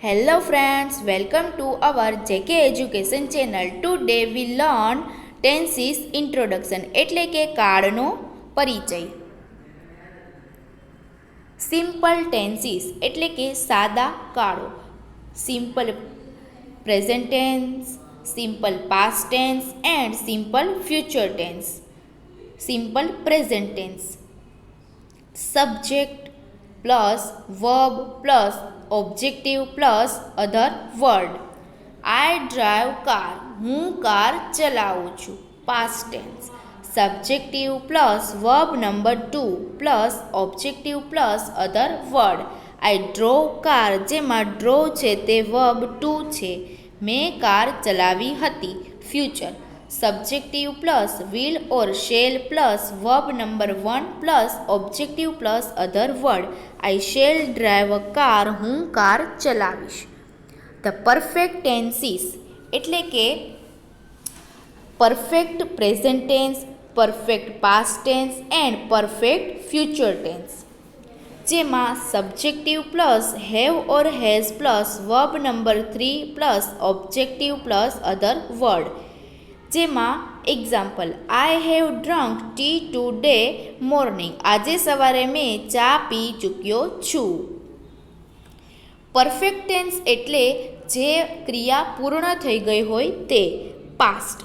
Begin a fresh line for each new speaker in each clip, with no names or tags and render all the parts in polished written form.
Hello friends, welcome to our JK Education channel. Today we learn tenses introduction એટલે કે કાળનો પરિચય. Simple tenses એટલે કે સાદા કાળો. Simple present tense, simple past tense and simple future tense. Simple present tense. Subject plus verb plus objective plus other word. I drive car, હું car ચલાવું છું. Past tense. Subjective plus verb number 2 plus objective plus other word. I drove car, જેમાં drove છે તે verb 2 છે. મેં car ચલાવી હતી. Future. Subjective plus will or shall plus verb number 1 plus objective plus other word. I shall drive a car, હું car ચલાવીશ. The perfect tenses એટલે કે perfect present tense, perfect past tense and perfect future tense, જેમાં subjective plus have or has plus verb number 3 plus objective plus other word. જેમાં example, I have drunk tea today morning, આજે સવારે મેં ચા પી ચૂક્યો છું. પરફેક્ટ ટેન્સ એટલે જે ક્રિયા પૂર્ણ થઈ ગઈ હોય તે. Past.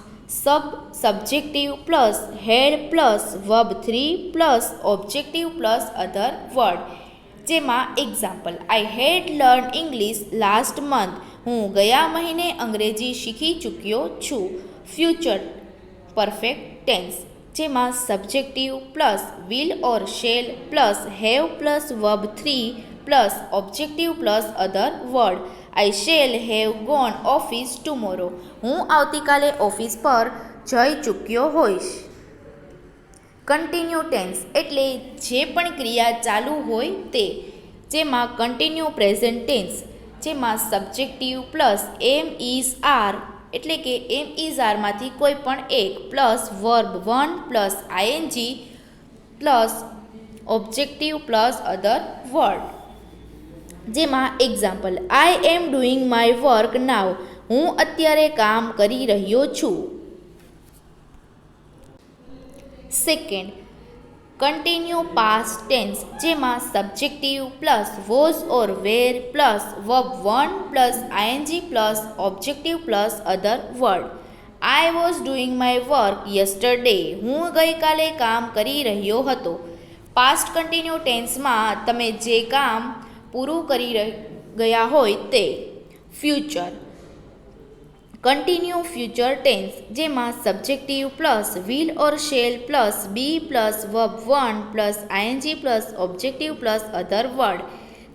Subjective plus had plus verb 3 plus objective plus other word. જેમાં example, I had learn English last month, હું ગયા મહિને અંગ્રેજી શીખી ચૂક્યો છું. ફ્યુચર પરફેક્ટ ટેન્સ, જેમાં subjective plus will or shall plus have plus verb 3 plus objective plus other word. I shall have gone office tomorrow, હું આવતીકાલે ઓફિસ પર જઈ ચૂક્યો હોઈશ. કન્ટિન્યુ ટેન્સ એટલે જે પણ ક્રિયા ચાલુ હોય તે. જેમાં કન્ટિન્યુ પ્રેઝન્ટ ટેન્સ, જેમાં subjective plus am is are એટલે કે એમ ઇઝ આરમાંથી કોઈ પણ એક plus verb 1 plus I N G plus objective plus other word. જેમાં example, I am doing my work now, હું અત્યારે કામ કરી રહ્યો છું. સેકન્ડ, કન્ટિન્યુ પાસ્ટ ટેન્સ, જેમાં subjective plus was or were plus verb 1 plus I N G plus objective plus other word. I was doing my work yesterday, હું ગઈકાલે કામ કરી રહ્યો હતો. પાસ્ટ કન્ટિન્યુ ટેન્સમાં તમે જે કામ પૂરું કરી ગયા હોય તે. ફ્યુચર. કન્ટિન્યુ ફ્યુચર ટેન્સ, જેમાં subjective plus will or shall plus be plus verb 1 plus I N G plus objective plus other word.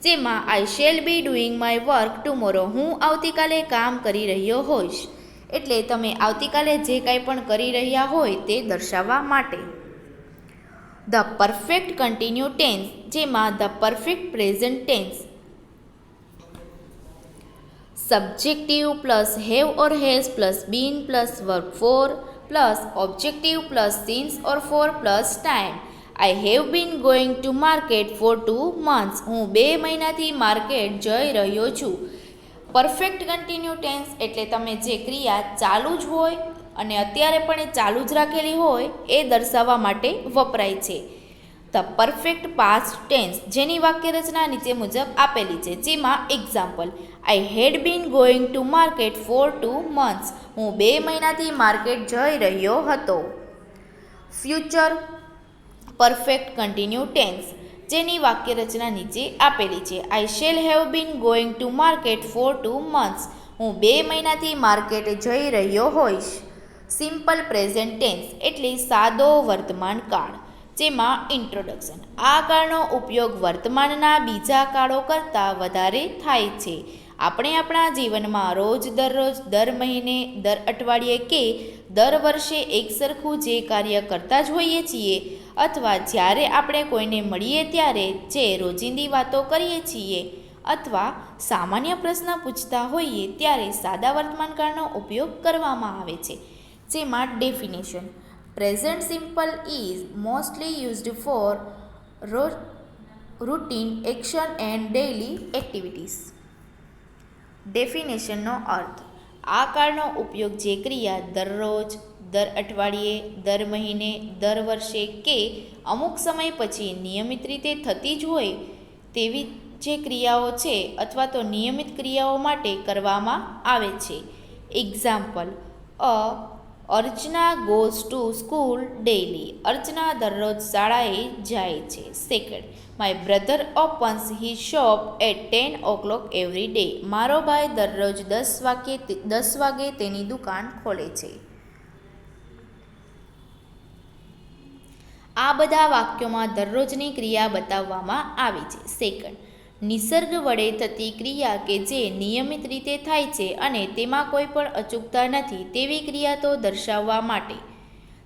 જેમાં I shall be doing my work tomorrow, હું આવતીકાલે કામ કરી રહ્યો હોઈશ. એટલે તમે આવતીકાલે જે કાંઈ પણ કરી રહ્યા હોય તે દર્શાવવા માટે. ધ પરફેક્ટ કન્ટિન્યુ ટેન્સ, જેમાં the perfect present tense, subjective plus have or has plus been plus verb 4 plus objective plus since or for plus time. I have been going to market for 2 months, હું 2 મહિનાથી market જઈ રહ્યો છું. Perfect continue tense એટલે તમે જે ક્રિયા ચાલુ જ હોય અને અત્યારે પણ એ ચાલુ જ રાખેલી હોય એ દર્શાવવા માટે વપરાય છે. ધ પરફેક્ટ પાસ્ટ ટેન્સ, જેની વાક્યરચના નીચે મુજબ આપેલી છે. જેમાં example, I had been going to market for 2 months, હું 2 મહિનાથી માર્કેટ જઈ રહ્યો હતો. ફ્યુચર પરફેક્ટ કન્ટિન્યુ ટેન્સ, જેની વાક્યરચના નીચે આપેલી છે. I shall have been going to market for 2 months, હું 2 મહિનાથી માર્કેટે જઈ રહ્યો હોઈશ. સિમ્પલ પ્રેઝન્ટ ટેન્સ એટલે સાદો વર્તમાન કાળ. જેમાં ઇન્ટ્રોડક્શન, આ કાળનો ઉપયોગ વર્તમાનના બીજા કાળો કરતાં વધારે થાય છે. આપણે આપણા જીવનમાં રોજ દરરોજ, દર મહિને, દર અઠવાડિયે કે દર વર્ષે એક સરખું જે કાર્ય કરતા જ હોઈએ છીએ, અથવા જ્યારે આપણે કોઈને મળીએ ત્યારે જે રોજિંદી વાતો કરીએ છીએ, અથવા સામાન્ય પ્રશ્ન પૂછતા હોઈએ ત્યારે સાદા વર્તમાનકાળનો ઉપયોગ કરવામાં આવે છે. જેમાં definition, present simple is mostly used four routine action and daily activities. ડેફિનેશનનો અર્થ. આ કાળનો ઉપયોગ જે ક્રિયા દરરોજ, દર અઠવાડિયે, દર મહિને, દર વર્ષે કે અમુક સમય પછી નિયમિત રીતે થતી જ હોય તેવી જે ક્રિયાઓ છે અથવા તો નિયમિત ક્રિયાઓ માટે કરવામાં આવે છે. Example: Archana goes to school daily. Archana દરરોજ શાળાએ જાય છે. Second, my brother opens he shop at 10 o'clock every day. મારો ભાઈ દરરોજ 10 વાગે તેની દુકાન ખોલે છે. આ બધા વાક્યોમાં દરરોજની ક્રિયા બતાવવામાં આવી છે. સેકન્ડ, નિસર્ગ વડે થતી ક્રિયા કે જે નિયમિત રીતે થાય છે અને તેમાં કોઈ પણ અચૂકતા નથી તેવી ક્રિયા તો દર્શાવવા માટે.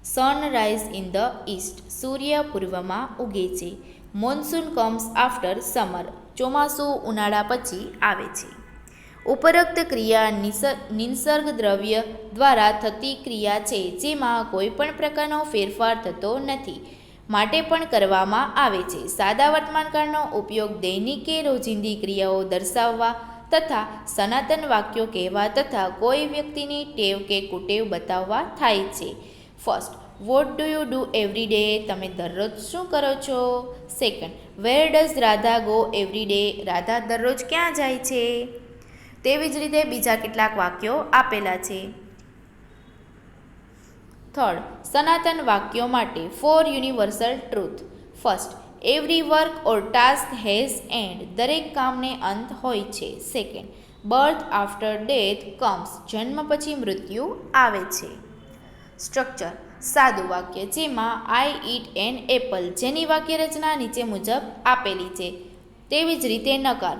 Sunrise in the east. સૂર્ય પૂર્વમાં ઉગે છે. Monsoon comes after summer. ચોમાસું ઉનાળા પછી આવે છે. ઉપરોક્ત ક્રિયા નિસર્ગ દ્રવ્ય દ્વારા થતી ક્રિયા છે જેમાં કોઈ પણ પ્રકારનો ફેરફાર થતો નથી માટે પણ કરવામાં આવે છે. સાદા વર્તમાનકાળનો ઉપયોગ દૈનિક કે રોજિંદી ક્રિયાઓ દર્શાવવા તથા સનાતન વાક્યો કહેવા તથા કોઈ વ્યક્તિની ટેવ કે કુટેવ બતાવવા થાય છે. First, what do you do every day. તમે દરરોજ શું કરો છો? Second, where does Radha go every day. Radha દરરોજ ક્યાં જાય છે? તેવી જ રીતે બીજા કેટલાક વાક્યો આપેલા છે. થર્ડ, સનાતન વાક્યો માટે 4 universal truth. First, every work or task has end. દરેક કામને અંત હોય છે. Second, birth after death comes. જન્મ પછી મૃત્યુ આવે છે. સ્ટ્રક્ચર: સાદું વાક્ય જેમાં આઈ ઈટ એન એપલ, જેની વાક્ય રચના નીચે મુજબ આપેલી છે. તેવી જ રીતે નકાર.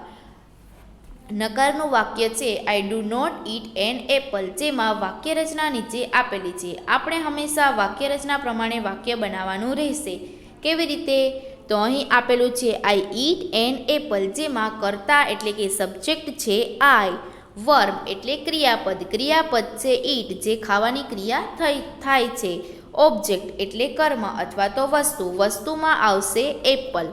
નકારનું વાક્ય છે I do not eat an apple, જેમાં વાક્ય રચના નીચે આપેલી છે. આપણે હંમેશા વાક્ય રચના પ્રમાણે વાક્ય બનાવવાનું રહેશે. કેવી રીતે? તો અહીં આપેલું છે આઈ ઈટ એન એપલ, જેમાં કર્તા એટલે કે સબ્જેક્ટ છે આઈ, વર્બ એટલે ક્રિયાપદ, ક્રિયાપદ છે ઈટ જે ખાવાની ક્રિયા થાય છે, ઓબ્જેક્ટ એટલે કર્મ અથવા તો વસ્તુ, વસ્તુમાં આવશે એપલ,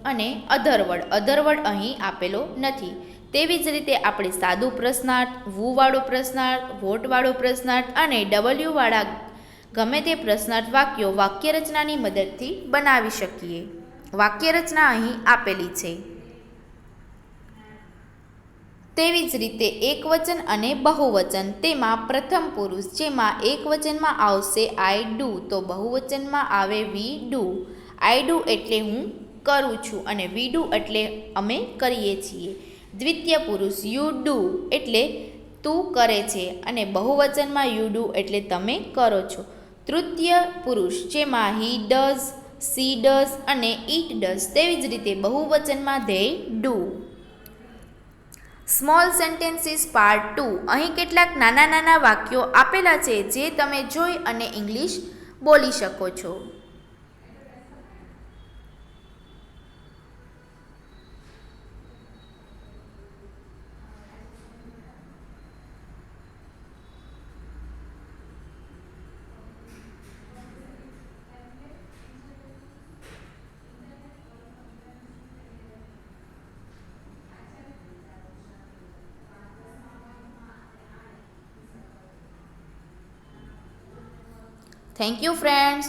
અને અધરવર્ડ અહીં આપેલો નથી. તેવી જ રીતે આપણે સાદું પ્રશ્નાર્થ, વુ-વાળો પ્રશ્નાર્થ, વોટ-વાળો પ્રશ્નાર્થ અને ડબલ્યુ-વાળા ગમે તે પ્રશ્નાર્થ વાક્યો વાક્યરચનાની મદદથી બનાવી શકીએ. વાક્યરચના અહીં આપેલી છે. તેવી જ રીતે એકવચન અને બહુવચન. તેમાં પ્રથમ પુરુષ જેમાં એકવચનમાં આવશે આઈ ડુ તો બહુવચનમાં આવે વી ડુ. આઈ ડુ એટલે હું કરું છું અને વી ડુ એટલે અમે કરીએ છીએ. દ્વિતીય પુરુષ યુ ડુ એટલે તું કરે છે અને બહુવચનમાં યુ ડુ એટલે તમે કરો છો. તૃતીય પુરુષ જેમાં હી ડઝ, સી ડઝ અને ઇટ ડઝ. તેવી જ રીતે બહુવચનમાં they do. Small sentences part 2. અહીં કેટલાક નાના નાના વાક્યો આપેલા છે જે તમે જોઈ અને ઇંગ્લિશ બોલી શકો છો. Thank you, friends.